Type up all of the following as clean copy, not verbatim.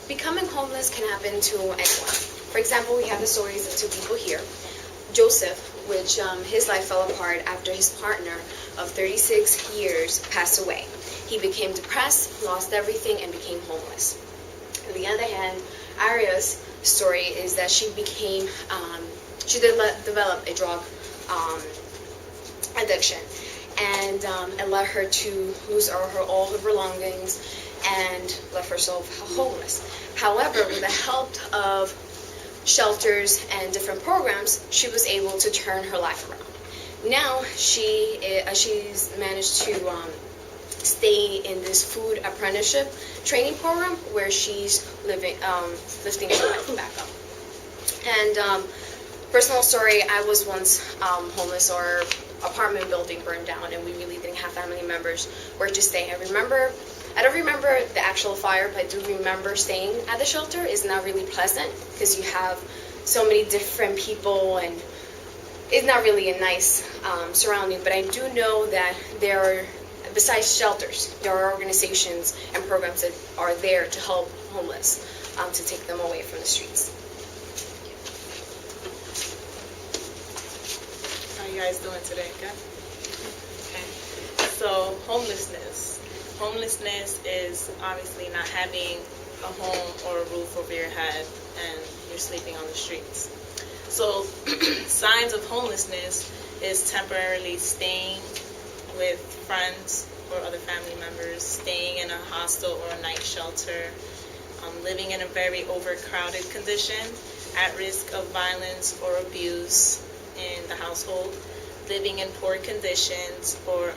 Becoming homeless can happen to anyone. For example, we have the stories of two people here. Joseph, which his life fell apart after his partner of 36 years passed away. He became depressed, lost everything, and became homeless. On the other hand, Aria's story is that she developed a drug addiction, and it led her to lose all her belongings and left herself homeless. However, with the help of shelters and different programs, she was able to turn her life around. Now she's managed to stay in this food apprenticeship training program where she's lifting her life back up. And personal story, I was once homeless. Our apartment building burned down and we really didn't have family members where to stay. I don't remember the actual fire, but I do remember staying at the shelter. It's not really pleasant because you have so many different people and it's not really a nice surrounding. But I do know that there are, besides shelters, there are organizations and programs that are there to help homeless, to take them away from the streets. How you guys doing today? Good? Okay. So homelessness. Homelessness is obviously not having a home or a roof over your head and you're sleeping on the streets. So signs of homelessness is temporarily staying with friends or other family members, staying in a hostel or a night shelter, living in a very overcrowded condition, at risk of violence or abuse in the household, living in poor conditions or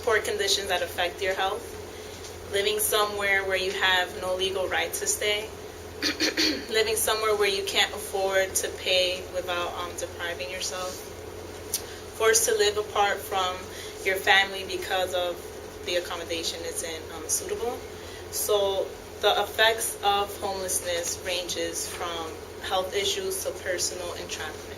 poor conditions that affect your health, living somewhere where you have no legal right to stay, living somewhere where you can't afford to pay without depriving yourself, forced to live apart from your family because of the accommodation isn't suitable. So the effects of homelessness ranges from health issues to personal entrapment.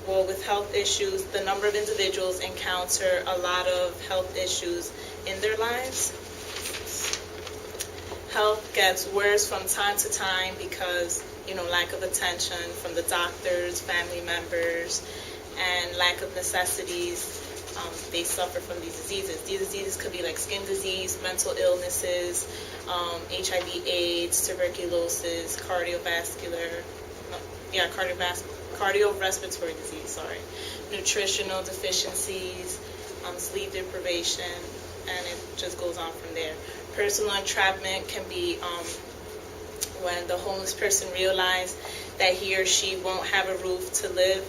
Well, with health issues, the number of individuals encounter a lot of health issues in their lives. Health gets worse from time to time because, lack of attention from the doctors, family members, and lack of necessities. They suffer from these diseases. These diseases could be like skin disease, mental illnesses, HIV/AIDS, tuberculosis, cardiorespiratory disease, nutritional deficiencies, sleep deprivation, and it just goes on from there. Personal entrapment can be when the homeless person realizes that he or she won't have a roof to live,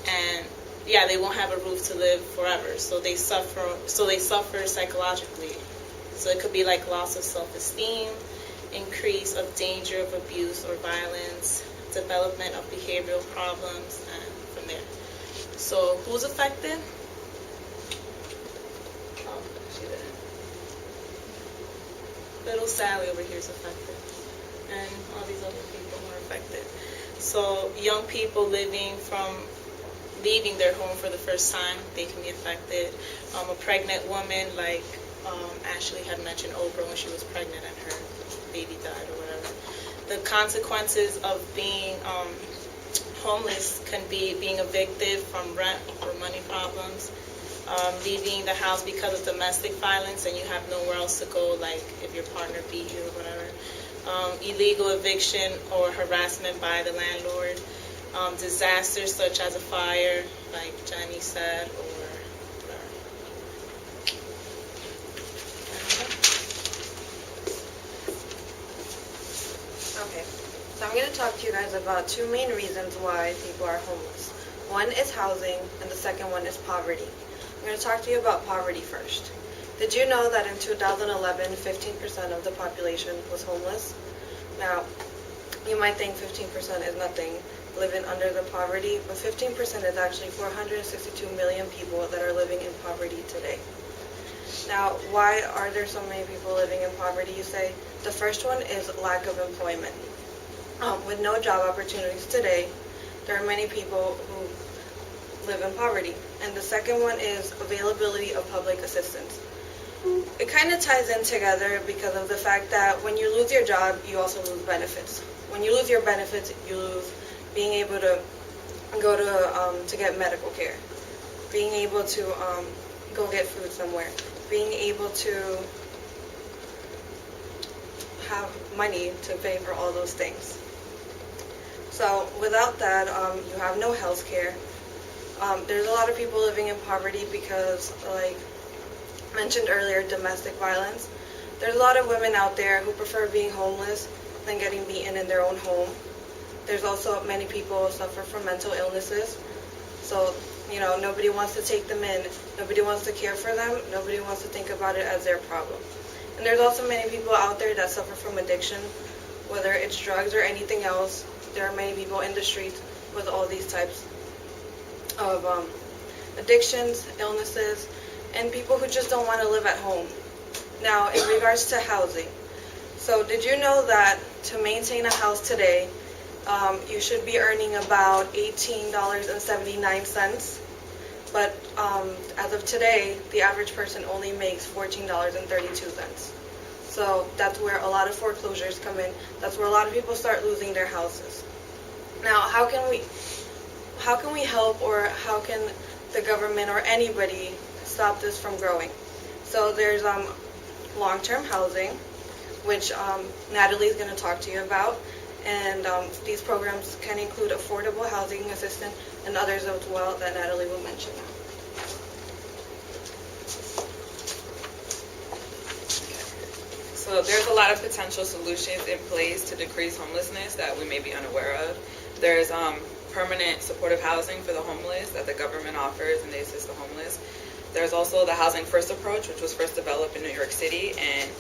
and they won't have a roof to live forever. So they suffer psychologically. So it could be like loss of self-esteem, increase of danger of abuse or violence, development of behavioral problems, and from there. So who's affected? Little Sally over here is affected, and all these other people are affected. So young people leaving their home for the first time, they can be affected. A pregnant woman, like Ashley had mentioned Oprah when she was pregnant and her baby died or whatever. The consequences of being homeless can be being evicted from rent or money problems, leaving the house because of domestic violence and you have nowhere else to go, like if your partner beat you or whatever, illegal eviction or harassment by the landlord, disasters such as a fire, like Jenny said, or whatever. Okay, so I'm going to talk to you guys about two main reasons why people are homeless. One is housing, and the second one is poverty. I'm going to talk to you about poverty first. Did you know that in 2011, 15% of the population was homeless? Now, you might think 15% is nothing, living under the poverty, but 15% is actually 462 million people that are living in poverty today. Now, why are there so many people living in poverty, you say? The first one is lack of employment. With no job opportunities today, there are many people who live in poverty. And the second one is availability of public assistance. it kind of ties in together because of the fact that when you lose your job, you also lose benefits. When you lose your benefits, you lose being able to go to get medical care, being able to go get food somewhere, being able to have money to pay for all those things. So without that, you have no health care. There's a lot of people living in poverty because, like mentioned earlier, domestic violence. There's a lot of women out there who prefer being homeless than getting beaten in their own home. There's also many people who suffer from mental illnesses. So, nobody wants to take them in. Nobody wants to care for them. Nobody wants to think about it as their problem. And there's also many people out there that suffer from addiction, whether it's drugs or anything else. There are many people in the streets with all these types of addictions, illnesses, and people who just don't want to live at home. Now, in regards to housing, so did you know that to maintain a house today, you should be earning about $18.79, but as of today, the average person only makes $14.32. So that's where a lot of foreclosures come in. That's where a lot of people start losing their houses. Now, how can we help, or how can the government or anybody stop this from growing? So there's long-term housing, which Natalie is going to talk to you about. And these programs can include affordable housing assistance and others as well that Natalie will mention now. So there's a lot of potential solutions in place to decrease homelessness that we may be unaware of. There's permanent supportive housing for the homeless that the government offers, and they assist the homeless. There's also the Housing First approach, which was first developed in New York City, and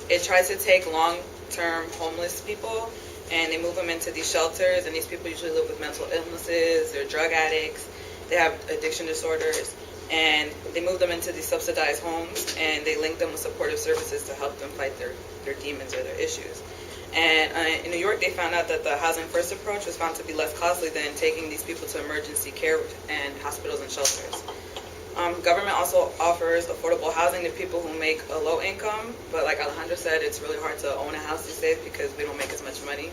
it tries to take long-term homeless people and they move them into these shelters, and these people usually live with mental illnesses, they're drug addicts, they have addiction disorders, and they move them into these subsidized homes, and they link them with supportive services to help them fight their demons or their issues. And in New York, they found out that the Housing First approach was found to be less costly than taking these people to emergency care and hospitals and shelters. Government also offers affordable housing to people who make a low income, but like Alejandra said, it's really hard to own a house these days because we don't make as much money.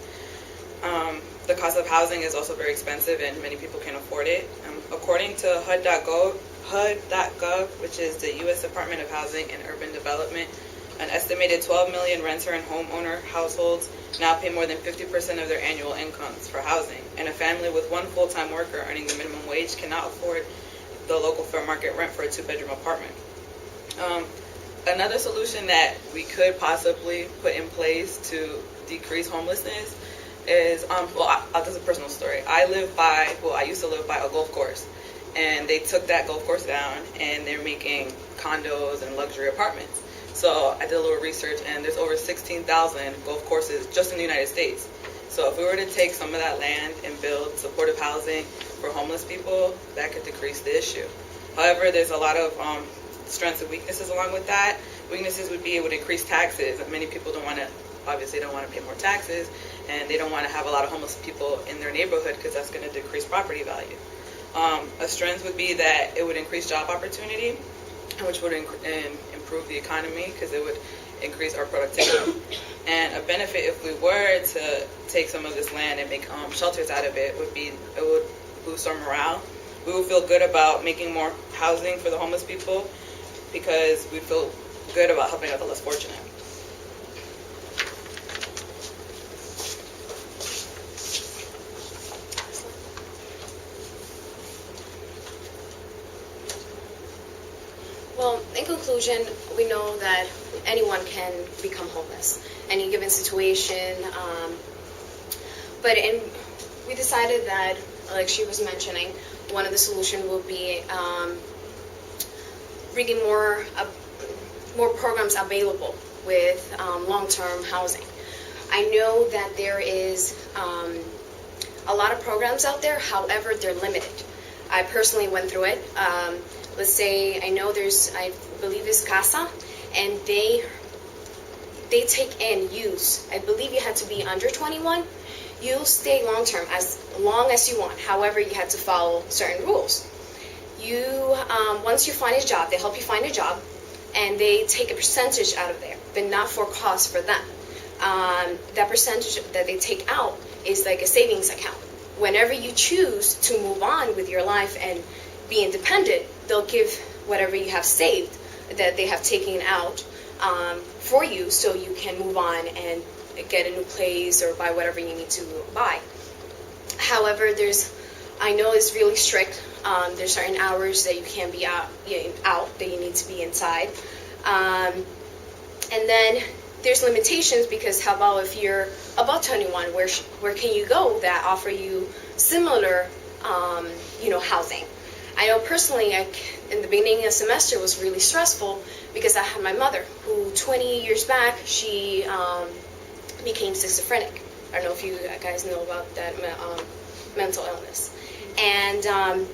The cost of housing is also very expensive and many people can't afford it. According to HUD.gov, which is the U.S. Department of Housing and Urban Development, an estimated 12 million renter and homeowner households now pay more than 50% of their annual incomes for housing, and a family with one full-time worker earning the minimum wage cannot afford the local fair market rent for a two-bedroom apartment. Another solution that we could possibly put in place to decrease homelessness is, this is a personal story. I used to live by a golf course, and they took that golf course down, and they're making condos and luxury apartments. So I did a little research, and there's over 16,000 golf courses just in the United States. So if we were to take some of that land and build supportive housing for homeless people, that could decrease the issue. However, there's a lot of strengths and weaknesses along with that. Weaknesses would be it would increase taxes. Many people don't want to pay more taxes, and they don't want to have a lot of homeless people in their neighborhood because that's going to decrease property value. A strength would be that it would increase job opportunity, which would improve the economy because it would increase our productivity. And a benefit if we were to take some of this land and make shelters out of it would boost our morale. We would feel good about making more housing for the homeless people because we feel good about helping out the less fortunate. Well, in conclusion, we know that anyone can become homeless, any given situation. We decided that, like she was mentioning, one of the solutions will be bringing more programs available with long-term housing. I know that there is a lot of programs out there, however, they're limited. I personally went through it. Let's say I believe it's CASA, and they take in youth. I believe you had to be under 21. You'll stay long term as long as you want. However, you had to follow certain rules. Once you find a job, they help you find a job, and they take a percentage out of there, but not for cost for them. That percentage that they take out is like a savings account. Whenever you choose to move on with your life and be independent, they'll give whatever you have saved that they have taken out for you, so you can move on and get a new place or buy whatever you need to buy. However, I know it's really strict. There's certain hours that you can't be out, that you need to be inside. And then there's limitations, because how about if you're above 21, where can you go that offer you similar, housing? I know personally, in the beginning of the semester was really stressful, because I had my mother, who 20 years back, she became schizophrenic. I don't know if you guys know about that mental illness. And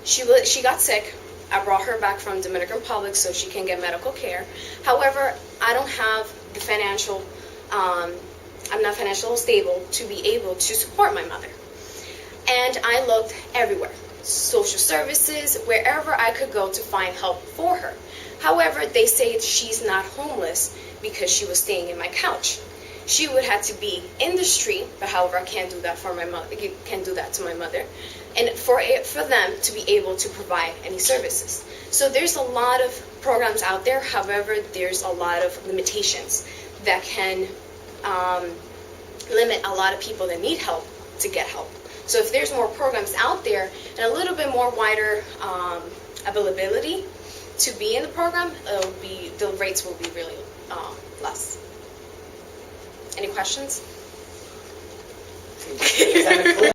she got sick. I brought her back from Dominican Republic so she can get medical care. However, I don't have the financial, I'm not financially stable to be able to support my mother. And I looked everywhere, social services, wherever I could go to find help for her. However, they say she's not homeless because she was staying in my couch. She would have to be in the street, but however, I can't do that for my mother. I can't do that to my mother, and for them to be able to provide any services. So there's a lot of programs out there. However, there's a lot of limitations that can limit a lot of people that need help to get help. So if there's more programs out there and a little bit more wider availability to be in the program, the rates will be really less. Any questions?